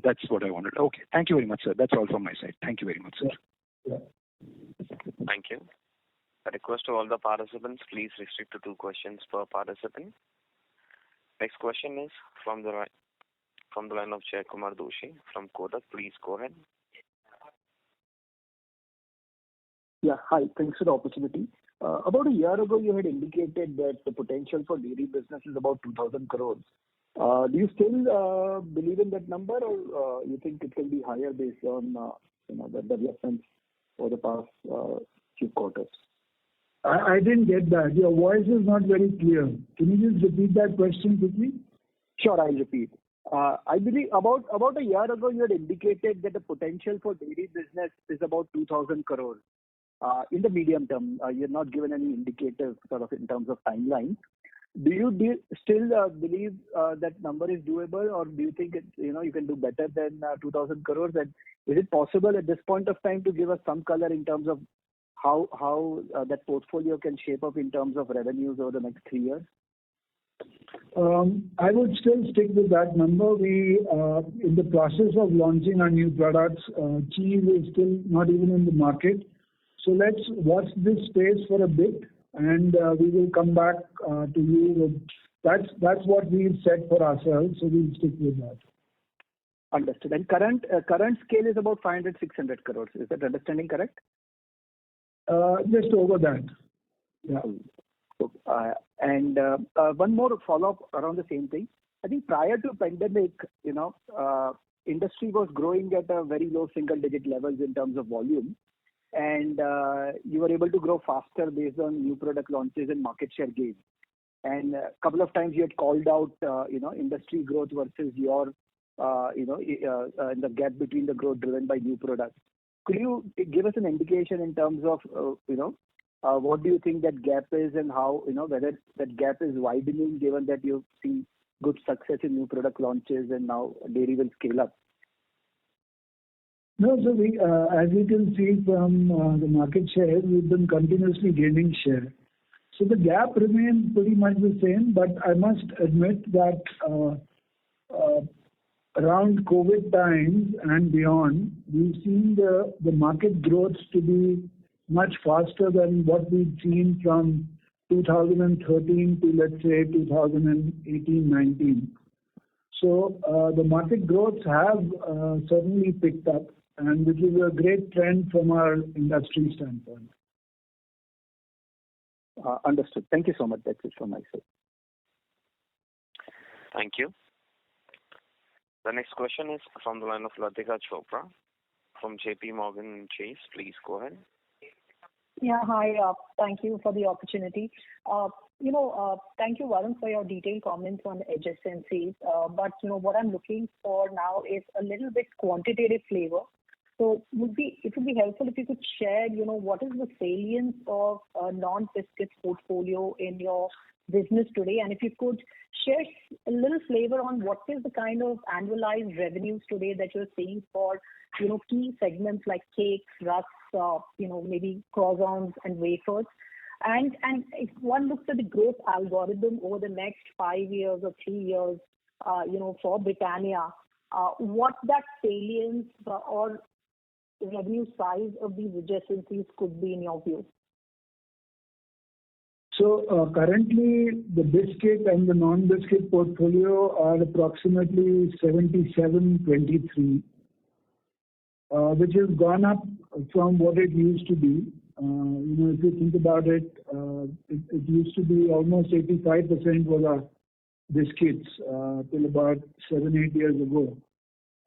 That's what I wanted. Okay. Thank you very much, sir. That's all from my side. Thank you very much, sir. Yeah. Thank you. A request to all the participants, please restrict to 2 questions per participant. Next question is from the line of Jay Kumar Doshi from Kotak. Please go ahead. Yeah, hi. Thanks for the opportunity. About a year ago, you had indicated that the potential for dairy business is about 2,000 crores. Do you still believe in that number, or you think it can be higher based on the developments over the past few quarters? I didn't get that. Your voice is not very clear. Can you just repeat that question quickly? Sure, I'll repeat. I believe about a year ago, you had indicated that the potential for dairy business is about 2,000 crores. In the medium term, you have not given any indicative sort of in terms of timeline. Do you still believe that number is doable, or do you think you can do better than 2,000 crores? And is it possible at this point of time to give us some color in terms of how that portfolio can shape up in terms of revenues over the next 3 years? I would still stick with that number. We in the process of launching our new products. Cheese is still not even in the market. So let's watch this space for a bit, and we will come back to you with that's what we've set for ourselves, so we'll stick with that. Understood. And current scale is about 500-600 crores. Is that understanding correct? Just over that. Yeah. And one more follow-up around the same thing. I think prior to pandemic, industry was growing at a very low single-digit levels in terms of volume, and you were able to grow faster based on new product launches and market share gains. And a couple of times you had called out, industry growth versus your, the gap between the growth driven by new products. Could you give us an indication in terms of, what do you think that gap is, and how, whether that gap is widening given that you've seen good success in new product launches and now dairy will scale up? No, so we, as you can see from the market share, we've been continuously gaining share. So the gap remains pretty much the same, but I must admit that around COVID times and beyond, we've seen the market growth to be much faster than what we've seen from 2013 to, let's say, 2018-19. So the market growths have certainly picked up, and which is a great trend from our industry standpoint. Understood. Thank you so much. That's it from my side. Thank you. The next question is from the line of Latika Chopra from JP Morgan Chase. Please go ahead. Yeah, hi. Thank you for the opportunity. Thank you, Varun, for your detailed comments on adjacencies. But what I'm looking for now is a little bit quantitative flavor. So it would be helpful if you could share, what is the salience of non-biscuits portfolio in your business today, and if you could share a little flavor on what is the kind of annualized revenues today that you're seeing for, key segments like cakes, rusks, maybe croissants and wafers. And if one looks at the growth algorithm over the next 5 years or 3 years, for Britannia, what that salience or revenue size of these adjacencies could be in your view? So currently, the biscuit and the non-biscuit portfolio are approximately 77-23, which has gone up from what it used to be. If you think about it, it used to be almost 85% was our biscuits till about 7-8 years ago.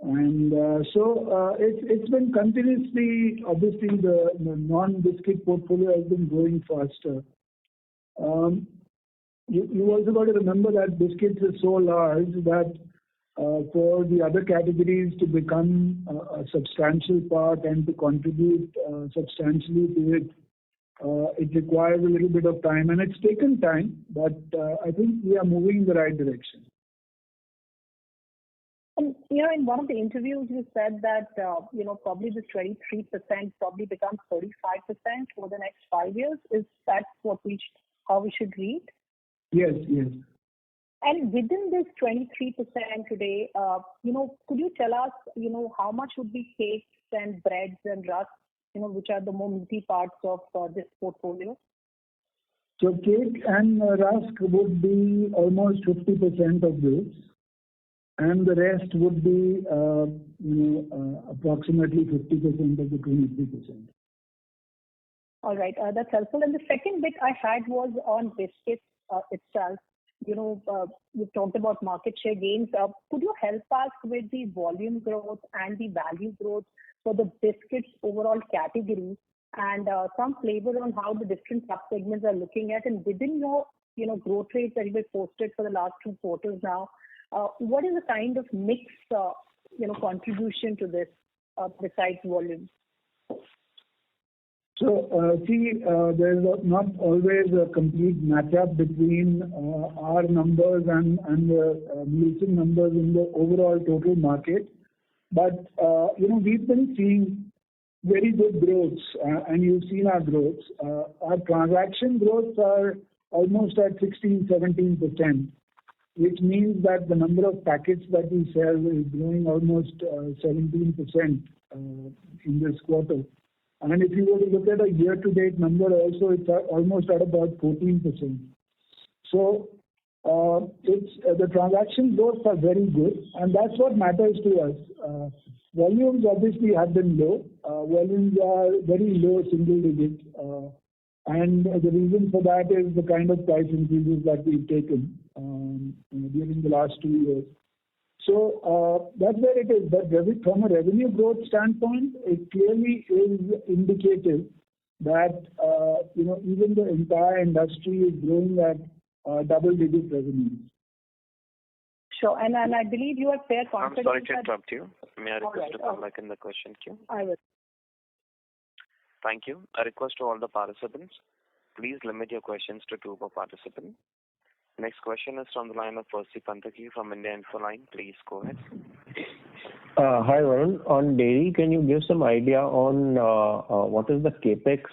And so it's been continuously, obviously, the non-biscuit portfolio has been growing faster. You also got to remember that biscuits is so large that for the other categories to become a substantial part and to contribute substantially to it, it requires a little bit of time, and it's taken time, but I think we are moving in the right direction. And, in one of the interviews, you said that, probably this 23% probably becomes 35% over the next 5 years. Is that how we should read? Yes. And within this 23% today, could you tell us, how much would be cakes and breads and rusks, which are the more meaty parts of this portfolio? So cake and rusk would be almost 50% of this, and the rest would be, approximately 50% of the 23%. All right, that's helpful. And the second bit I had was on biscuits itself. You've talked about market share gains. Could you help us with the volume growth and the value growth for the biscuits overall category, and some flavor on how the different subsegments are looking at? And within your, growth rates that you have posted for the last 2 quarters now, what is the kind of mix, contribution to this besides volume? So, there's not always a complete match-up between our numbers and the Nielsen numbers in the overall total market. But, we've been seeing very good growths, and you've seen our growths. Our transaction growths are almost at 16-17%, which means that the number of packets that we sell is growing almost 17% in this quarter. And if you were to look at a year-to-date number also, it's almost at about 14%. So the transaction growths are very good, and that's what matters to us. Volumes obviously have been low. Volumes are very low, single digit. And the reason for that is the kind of price increases that we've taken during the last 2 years. So that's where it is. But from a revenue growth standpoint, it clearly is indicative that even the entire industry is growing at double-digit revenues. Sure, and I believe you have fair confidence. I'm sorry to interrupt you. May I request to come back in the question queue? I will. Thank you. A request to all the participants. Please limit your questions to 2 per participant. Next question is from the line of Percy Panthaki from India Infoline. Please go ahead. Hi, Varun. On dairy, can you give some idea on what is the capex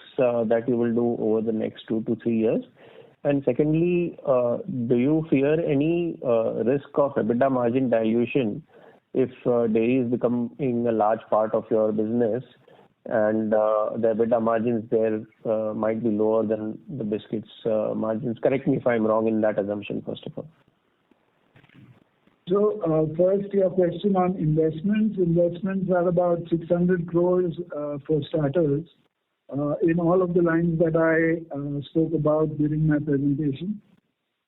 that you will do over the next 2 to 3 years? And secondly, do you fear any risk of EBITDA margin dilution if dairy is becoming a large part of your business, and the EBITDA margins there might be lower than the biscuits margins? Correct me if I'm wrong in that assumption, first of all. So first, your question on investments. Investments are about 600 crores for starters in all of the lines that I spoke about during my presentation.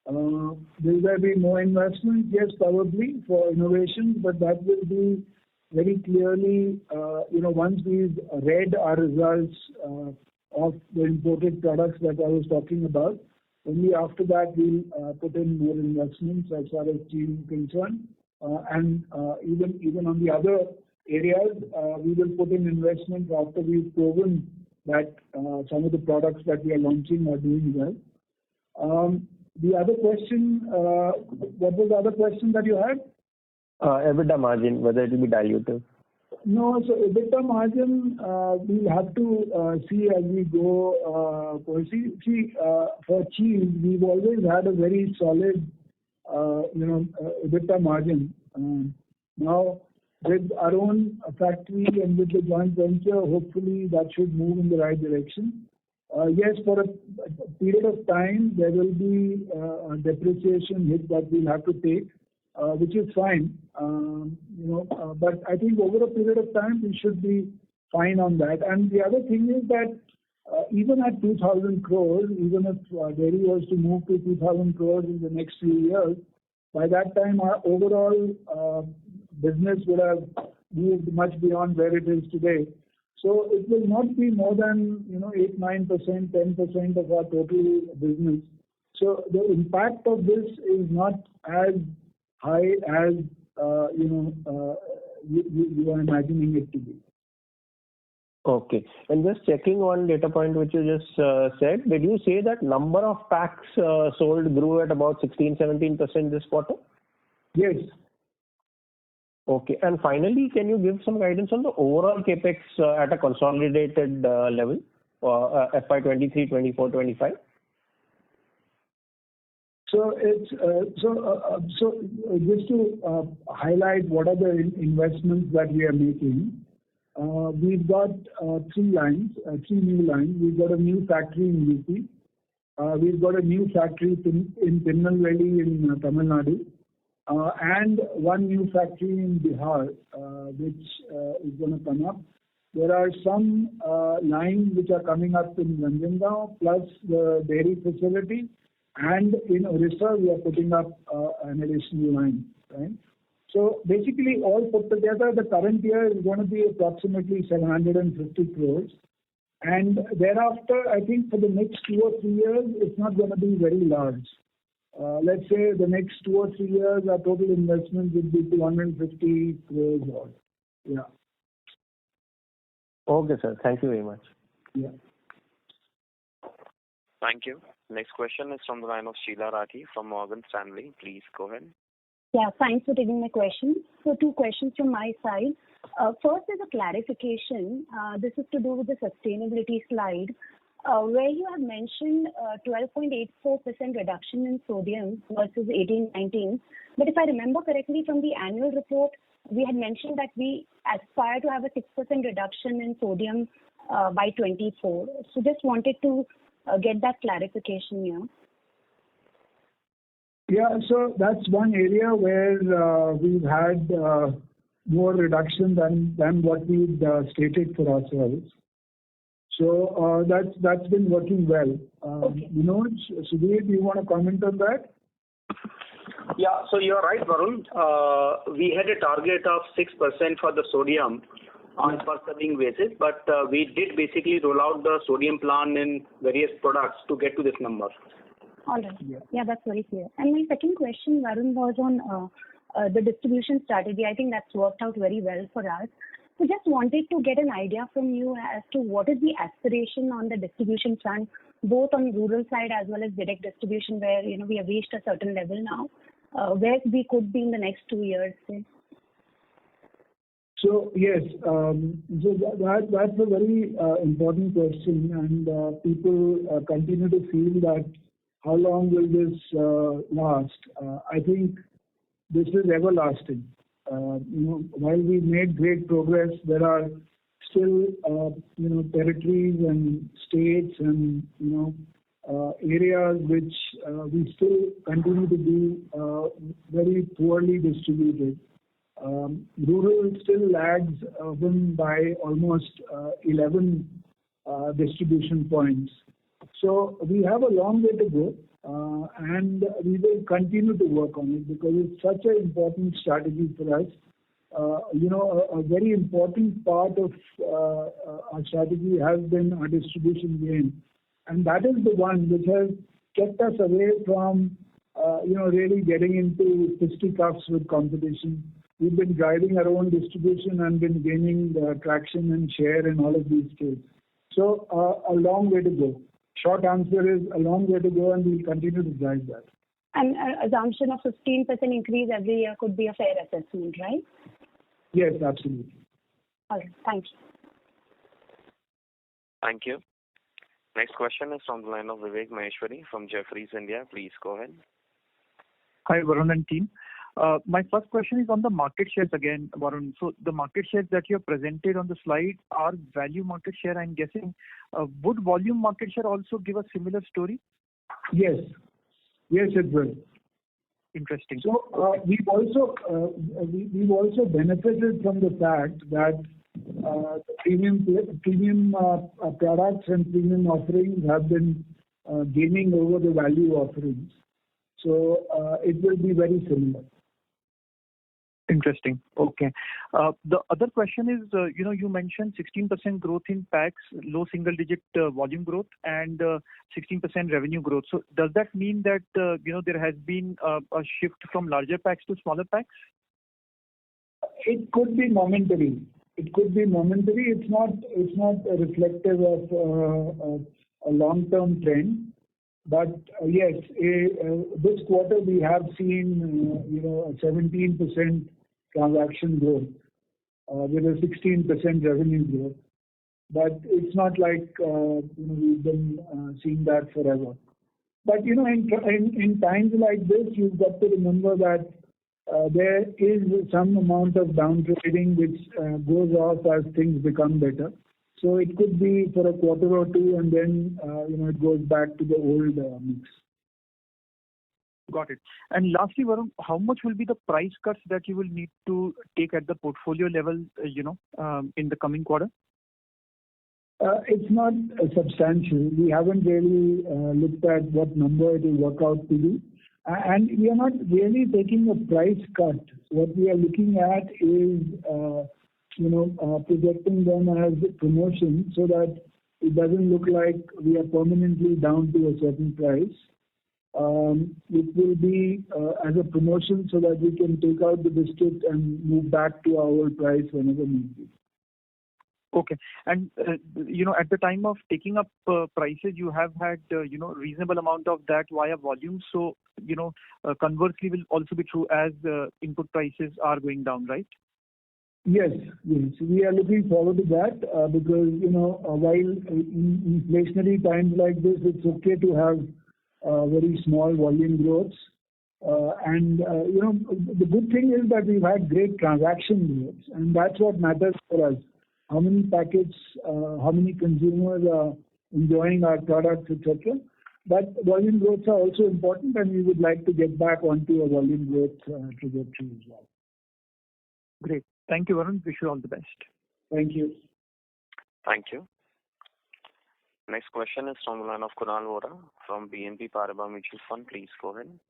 Will there be more investment? Yes, probably for innovation, but that will be very clearly, once we've read our results of the imported products that I was talking about. Only after that we'll put in more investments as far as cheese is concerned. And even on the other areas, we will put in investments after we've proven that some of the products that we are launching are doing well. The other question, what was the other question that you had? EBITDA margin, whether it will be dilutive. No, so EBITDA margin, we'll have to see as we go. For cheese, we've always had a very solid, EBITDA margin. Now, with our own factory and with the joint venture, hopefully that should move in the right direction. Yes, for a period of time, there will be a depreciation hit that we'll have to take, which is fine. But I think over a period of time, we should be fine on that. And the other thing is that even at 2,000 crores, even if dairy was to move to 2,000 crores in the next few years, by that time our overall business would have moved much beyond where it is today. So it will not be more than 8, 9%, 10% of our total business. So the impact of this is not as high as you are imagining it to be. Okay. And just checking one data point which you just said, did you say that number of packs sold grew at about 16-17% this quarter? Yes. Okay. And finally, can you give some guidance on the overall capex at a consolidated level for FY23, 24, 25? So it's so just to highlight what are the investments that we are making. We've got three new lines. We've got a new factory in UP. We've got a new factory in Tirunelveli in Tamil Nadu. And one new factory in Bihar, which is going to come up. There are some lines which are coming up in Ranjangaon, plus the dairy facility. And in Orissa, we are putting up an additional line, right? So basically, all put together, the current year is going to be approximately 750 crores. And thereafter, I think for the next 2 or 3 years, it's not going to be very large. Let's say the next 2 or 3 years, our total investment would be 250 crores odd. Yeah. Okay, sir. Thank you very much. Yeah. Thank you. Next question is from the line of Sheila Rathi from Morgan Stanley. Please go ahead. Yeah, thanks for taking my question. So 2 questions from my side. First is a clarification. This is to do with the sustainability slide, where you have mentioned 12.84% reduction in sodium versus 18-19. But if I remember correctly from the annual report, we had mentioned that we aspire to have a 6% reduction in sodium by 24. So just wanted to get that clarification here. Yeah, so that's one area where we've had more reduction than what we'd stated for ourselves. So that's been working well. Okay. Sudhir, do you want to comment on that? Yeah, so you're right, Varun. We had a target of 6% for the sodium on per serving basis, but we did basically roll out the sodium plan in various products to get to this number. All right. Yeah, that's very clear. And my second question, Varun, was on the distribution strategy. I think that's worked out very well for us. So just wanted to get an idea from you as to what is the aspiration on the distribution front, both on rural side as well as direct distribution, where we have reached a certain level now, where we could be in the next 2 years, say. So yes, so that's a very important question, and people continue to feel that how long will this last? I think this is everlasting. While we've made great progress, there are still territories and states and areas which we still continue to be very poorly distributed. Rural still lags urban by almost 11 distribution points. So we have a long way to go, and we will continue to work on it because it's such an important strategy for us. A very important part of our strategy has been our distribution gain, and that is the one which has kept us away from really getting into fisticuffs with competition. We've been driving our own distribution and been gaining traction and share in all of these states. So a long way to go. Short answer is a long way to go, and we'll continue to drive that. And assumption of 15% increase every year could be a fair assessment, right? Yes, absolutely. All right. Thank you. Thank you. Next question is from the line of Vivek Maheshwari from Jefferies India. Please go ahead. Hi, Varun and team. My first question is on the market shares again, Varun. So the market shares that you have presented on the slide are value market share, I'm guessing. Would volume market share also give a similar story? Yes. Yes, it will. Interesting. So we've also benefited from the fact that the premium products and premium offerings have been gaining over the value offerings. So it will be very similar. Interesting. Okay. The other question is, you mentioned 16% growth in packs, low single-digit volume growth, and 16% revenue growth. So does that mean that there has been a shift from larger packs to smaller packs? It could be momentary. It's not reflective of a long-term trend. But yes, this quarter we have seen a 17% transaction growth with a 16% revenue growth. But it's not like we've been seeing that forever. But in times like this, you've got to remember that there is some amount of downtrading which goes off as things become better. So it could be for a quarter or two, and then it goes back to the old mix. Got it. And lastly, Varun, how much will be the price cuts that you will need to take at the portfolio level, in the coming quarter? It's not substantial. We haven't really looked at what number it will work out to be. And we are not really taking a price cut. What we are looking at is, projecting them as promotion so that it doesn't look like we are permanently down to a certain price. It will be as a promotion so that we can take out the biscuit and move back to our old price whenever need be. Okay. And, at the time of taking up prices, you have had, reasonable amount of that via volume. So, conversely will also be true as input prices are going down, right? Yes. We are looking forward to that because, while in inflationary times like this, it's okay to have very small volume growths. The good thing is that we've had great transaction growths, and that's what matters for us. How many packets, how many consumers are enjoying our products, etc. But volume growths are also important, and we would like to get back onto a volume growth trajectory as well. Great. Thank you, Varun. Wish you all the best. Thank you. Thank you. Next question is from the line of Kunal Vora from BNP Paribas Mutual Fund. Please go ahead.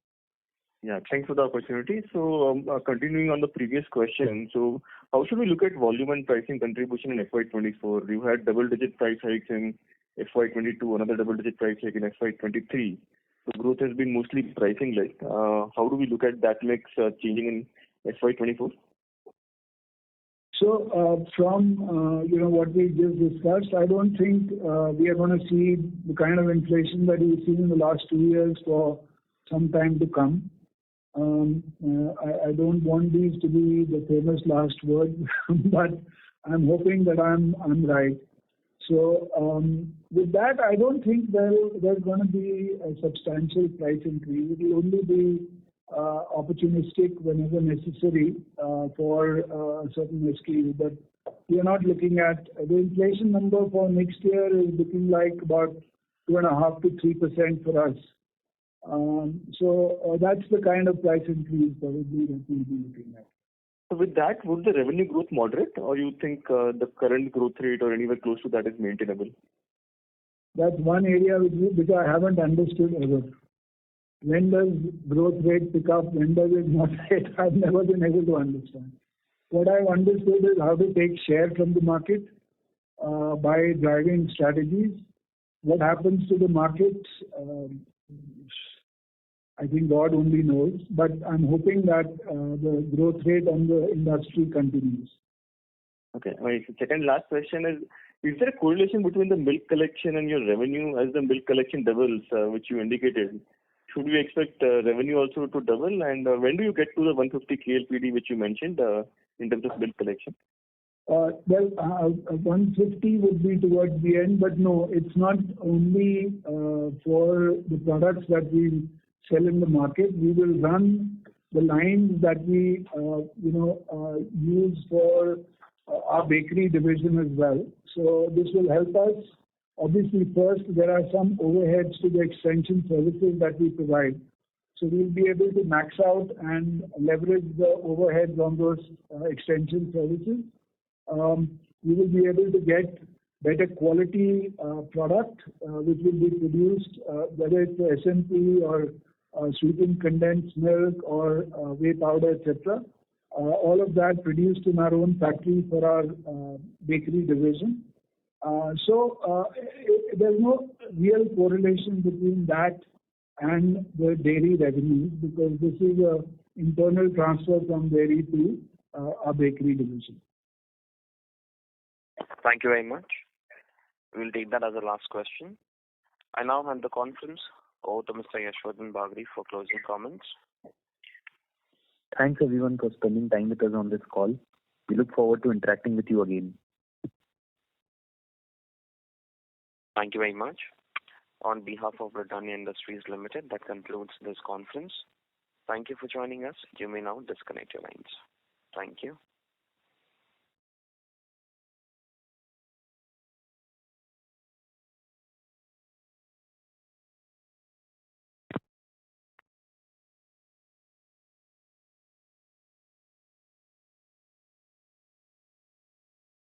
Yeah, thanks for the opportunity. So, continuing on the previous question, so how should we look at volume and pricing contribution in FY24? You had double-digit price hikes in FY22, another double-digit price hike in FY23. So growth has been mostly pricing-led. How do we look at that mix changing in FY24? So, from what we just discussed, I don't think we are going to see the kind of inflation that we've seen in the last 2 years for some time to come. I don't want these to be the famous last word, but I'm hoping that I'm right. So with that, I don't think there's going to be a substantial price increase. It will only be opportunistic whenever necessary for a certain SKU. But we are not looking at the inflation number for next year is looking like about 2.5 to 3% for us. So that's the kind of price increase probably that we'll be looking at. So with that, would the revenue growth moderate, or you think the current growth rate or anywhere close to that is maintainable? That's one area which I haven't understood ever. When does growth rate pick up? When does it moderate? I've never been able to understand. What I've understood is how to take share from the market by driving strategies. What happens to the markets? I think God only knows, but I'm hoping that the growth rate on the industry continues. Okay. My second last question is there a correlation between the milk collection and your revenue as the milk collection doubles, which you indicated? Should we expect revenue also to double? And when do you get to the 150 KLPD, which you mentioned, in terms of milk collection? 150 would be towards the end, but no, it's not only for the products that we sell in the market. We will run the lines that we use for our bakery division as well. So this will help us. Obviously, first there are some overheads to the extension services that we provide. So we'll be able to max out and leverage the overheads on those extension services. We will be able to get better quality product which will be produced, whether it's SMP or sweetened condensed milk or whey powder, etc. All of that produced in our own factory for our bakery division. There's no real correlation between that and the dairy revenues because this is an internal transfer from dairy to our bakery division. Thank you very much. We'll take that as the last question. I now hand the conference over to Mr. Yashwardhan Bagri for closing comments. Thanks everyone for spending time with us on this call. We look forward to interacting with you again. Thank you very much. On behalf of Britannia Industries Limited, that concludes this conference. Thank you for joining us. You may now disconnect your lines. Thank you.